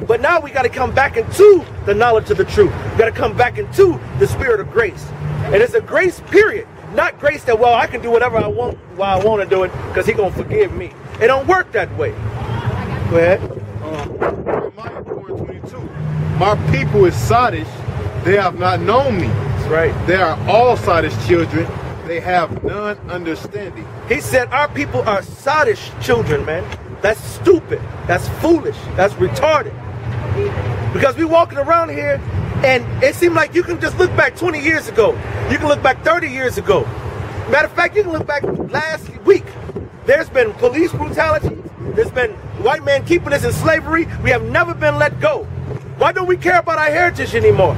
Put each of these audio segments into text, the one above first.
But now we got to come back into the knowledge of the truth. We got to come back into the spirit of grace. And it's a grace period. Not grace that, well, I can do whatever I want while I want to do it because he's going to forgive me. It don't work that way. Go ahead. Jeremiah 4:22. My people is sottish. They have not known me. That's right. They are all sottish children. They have none understanding. He said our people are sottish children, man. That's stupid. That's foolish. That's retarded. Because we walking around here and it seemed like you can just look back 20 years ago. You can look back 30 years ago. Matter of fact, you can look back last week. There's been police brutality. There's been white men keeping us in slavery. We have never been let go. Why don't we care about our heritage anymore?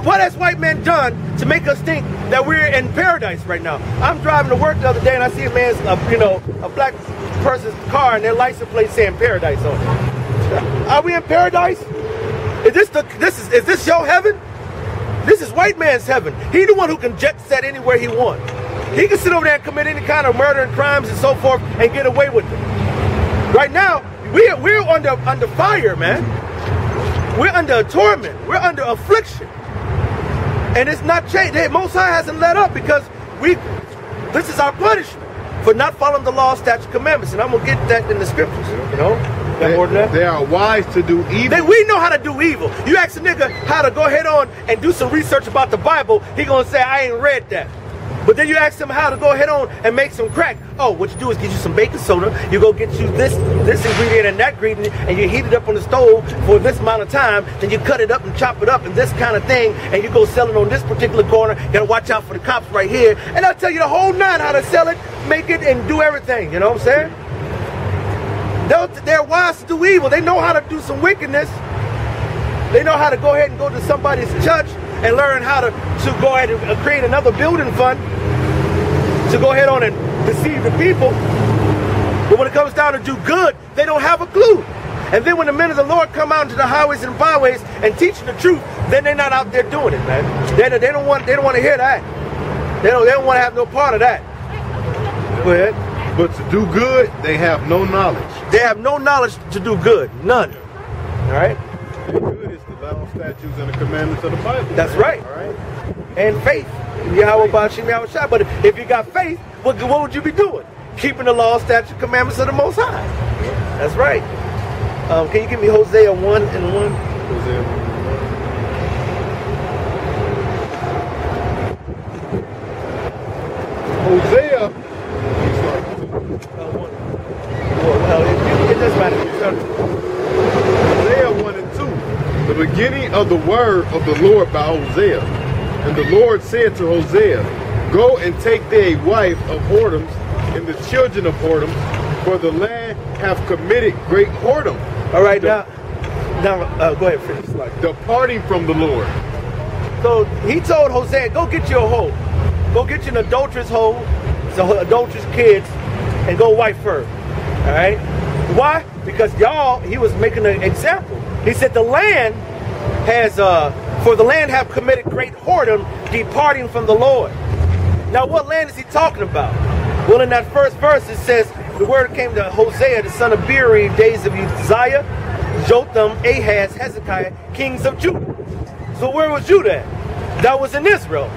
What has white men done to make us think that we're in paradise right now? I'm driving to work the other day and I see a man's, a black person's car and their license plate saying paradise on it. Are we in paradise? Is this your heaven? This is white man's heaven. He the one who can jet set anywhere he wants. He can sit over there and commit any kind of murder and crimes and so forth and get away with it. Right now, we're under fire, man. We're under torment. We're under affliction. And it's not changed. The Most High hasn't let up because this is our punishment for not following the law, statutes, commandments. And I'm going to get that in the scriptures, you know. They are wise to do evil. We know how to do evil. You ask a nigga how to go ahead on and do some research about the Bible, he going to say, I ain't read that. But then you ask him how to go ahead on and make some crack. Oh, what you do is get you some baking soda. You go get you this ingredient and that ingredient, and you heat it up on the stove for this amount of time. Then you cut it up and chop it up and this kind of thing, and you go sell it on this particular corner. You gotta watch out for the cops right here. And I'll tell you the whole nine how to sell it, make it, and do everything. You know what I'm saying? They're wise to do evil. They know how to do some wickedness. They know how to go ahead and go to somebody's church and learn how to go ahead and create another building fund to go ahead on and deceive the people. But when it comes down to do good, they don't have a clue. And then when the men of the Lord come out into the highways and byways and teach the truth, then they're not out there doing it, man. They don't want to hear that. They don't want to have no part of that. Go ahead. But to do good, they have no knowledge. They have no knowledge to do good. None. All right? Good is the law, statutes, and the commandments of the Bible. That's right. All right. And faith. YAHAWAH, BAHASHAM, YAHAWASHI. But if you got faith, what would you be doing? Keeping the law, statutes, commandments of the Most High. That's right. Can you give me Hosea 1 and 1? Hosea 1. Hosea. It doesn't matter. Hosea 1 and 2. The beginning of the word of the Lord by Hosea. And the Lord said to Hosea, go and take thee a wife of whoredoms and the children of whoredoms, for the land hath committed great whoredom. All right, now go ahead, finish. Departing from the Lord. So he told Hosea, go get you a hoe. Go get you an adulterous hoe, some adulterous kids, and go wife her. All right? Why? Because he was making an example. He said the land has, for the land have committed great whoredom, departing from the Lord. Now what land is he talking about? Well, in that first verse it says, the word came to Hosea, the son of Beeri, days of Uzziah, Jotham, Ahaz, Hezekiah, kings of Judah. So where was Judah at? That was in Israel.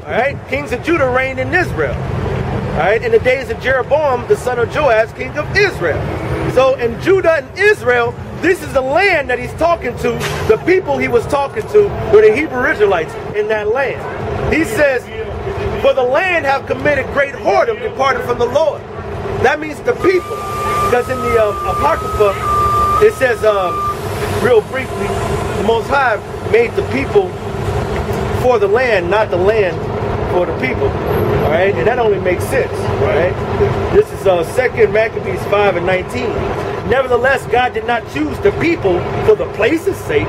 All right? Kings of Judah reigned in Israel. All right? In the days of Jeroboam, the son of Joash, king of Israel. So in Judah and Israel, this is the land that he's talking to. The people he was talking to were the Hebrew Israelites in that land. He says, for the land have committed great whoredom, departed from the Lord. That means the people. Because in the Apocrypha, it says, real briefly, the Most High made the people for the land, not the land for the people. All right? And that only makes sense. All right? This is 2 Maccabees 5 and 19. Nevertheless, God did not choose the people for the place's sake,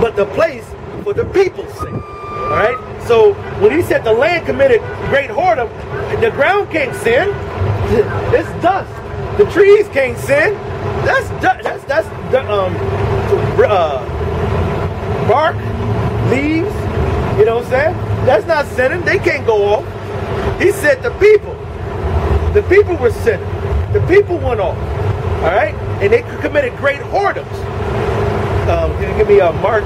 but the place for the people's sake. All right? So when he said the land committed great whoredom, the ground can't sin. It's dust. The trees can't sin. That's bark, leaves. You know what I'm saying? That's not sinning. They can't go off. He said the people were sinning. The people went off. All right? and they committed great whoredoms. Can you give me Mark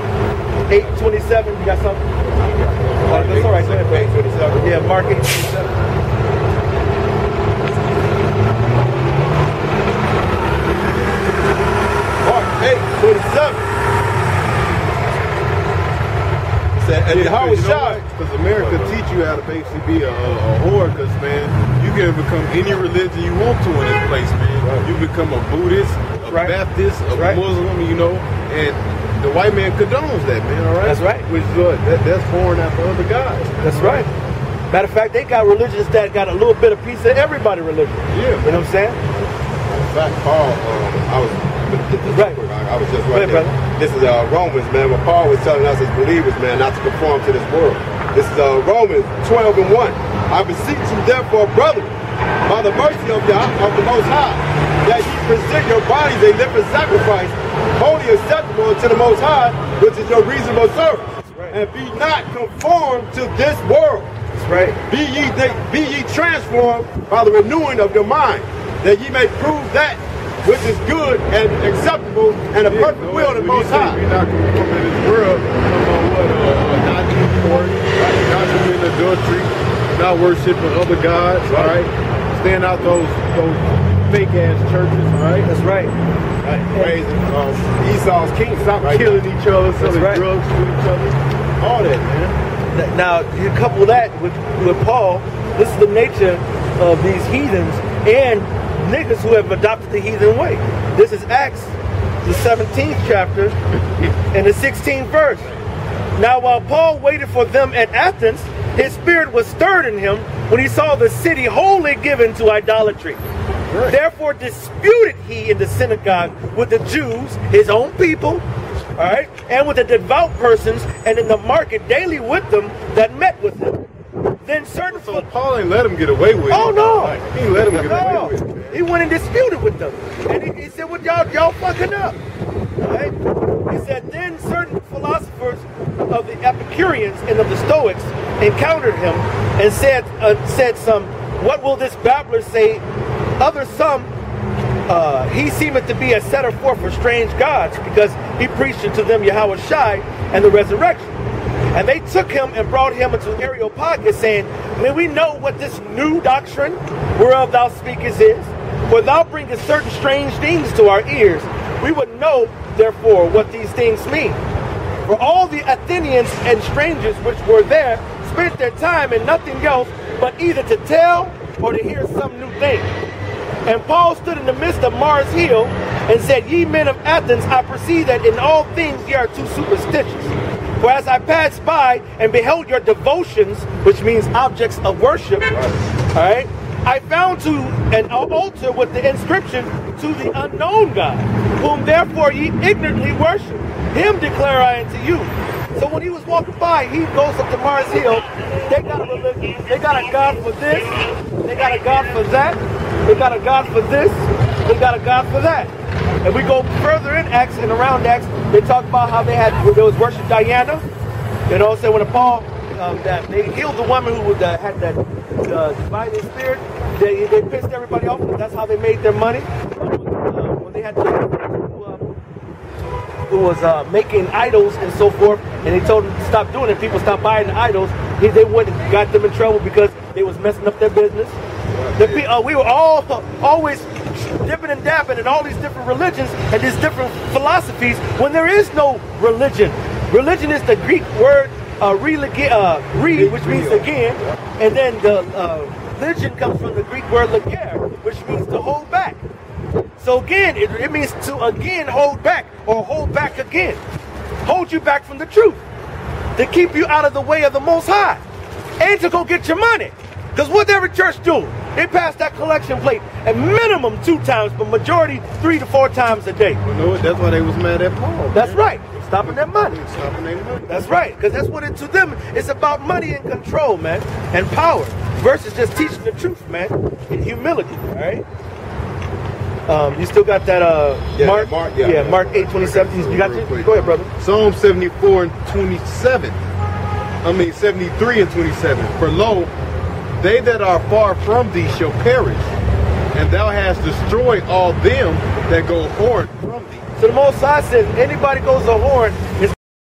8:27? You got something? That's all right. Go ahead, 8:27. Yeah, Mark 8:27. Mark 8:27. And YAHAWASHI, because America teach you how to basically be a whore, because, man, you can become any religion you want to in this place, man. Right. You become a Buddhist, a Baptist, a Muslim, you know, and the white man condones that, man, all right? That's right. Which is that's foreign after other guys. That's right. Matter of fact, they got religions that got a little bit of piece of everybody religion. Yeah. You know what I'm saying? In fact, Paul, I was just right there. This is Romans, man, where Paul was telling us as believers, man, not to conform to this world. This is Romans 12:1. I beseech you therefore, brethren, by the mercy of the Most High, that ye present your bodies a living sacrifice, holy acceptable to the Most High, which is your reasonable service. Right. And be not conformed to this world. That's right. Be ye transformed by the renewing of your mind, that ye may prove that which is good and acceptable and a perfect will of the Most High. We're not conformed to this world. Not eating pork, not committing adultery, not worshiping other gods, all right? Stand out those fake ass churches, all right? That's right. Praising Esau's king. Stop killing each other, selling drugs to each other. All that, man. Now, you couple that with Paul, this is the nature of these heathens and niggas who have adopted the heathen way. This is Acts, the 17th chapter, and the 16th verse. Now, while Paul waited for them at Athens, his spirit was stirred in him when he saw the city wholly given to idolatry. Right. Therefore disputed he in the synagogue with the Jews, his own people, all right, and with the devout persons, and in the market daily with them that met with him. Then certain so Paul ain't let him get away with it. Oh no, he let him get away with it. Man. He went and disputed with them, and he said, "What y'all fucking up?" Right? He said, then certain philosophers of the Epicureans and of the Stoics encountered him and said some, "What will this babbler say?" Others some, he seemeth to be a setter forth for strange gods, because he preached unto them Yahawashi and the resurrection. And they took him and brought him into Areopagus, saying, "May we know what this new doctrine whereof thou speakest is? For thou bringest certain strange things to our ears. We would know, therefore, what these things mean." For all the Athenians and strangers which were there spent their time in nothing else but either to tell or to hear some new thing. And Paul stood in the midst of Mars Hill and said, "Ye men of Athens, I perceive that in all things ye are too superstitious. For as I passed by and beheld your devotions," which means objects of worship, all right, "I found to an altar with the inscription, to the unknown God, whom therefore ye ignorantly worship. Him declare I unto you." So when he was walking by, he goes up to Mars Hill. They got a religion. They got a God for this. They got a God for that. They got a God for this. They got a God for that. And we go further in Acts and around Acts, they talk about how they was worship Diana. And also when Paul, that they healed the woman who had that dividing spirit. They pissed everybody off. That's how they made their money. When they had who was making idols and so forth, and they told them to stop doing it. People stopped buying the idols. They went and got them in trouble because they was messing up their business. We were always dipping and dabbing in all these different religions and these different philosophies when there is no religion. Religion is the Greek word re, which means again, and then the religion comes from the Greek word lager, which means to hold back. So again, it means to again hold back, or hold back again. Hold you back from the truth. To keep you out of the way of the Most High. And to go get your money. Because what every church do? They pass that collection plate at minimum 2 times, but majority 3 to 4 times a day. You know what? That's why they was mad at Paul. That's right. Stopping their money. Stopping their money. That's right. Because that's what to them, it's about money and control, man. And power. Versus just teaching the truth, man. In humility, all right? You still got that Mark? Mark 8:27. You got it? Go ahead, brother. Psalm 74 and 27. 73 and 27. For lo, they that are far from thee shall perish. and thou hast destroyed all them that go whoring from thee. So the Most High says, anybody goes a whoring is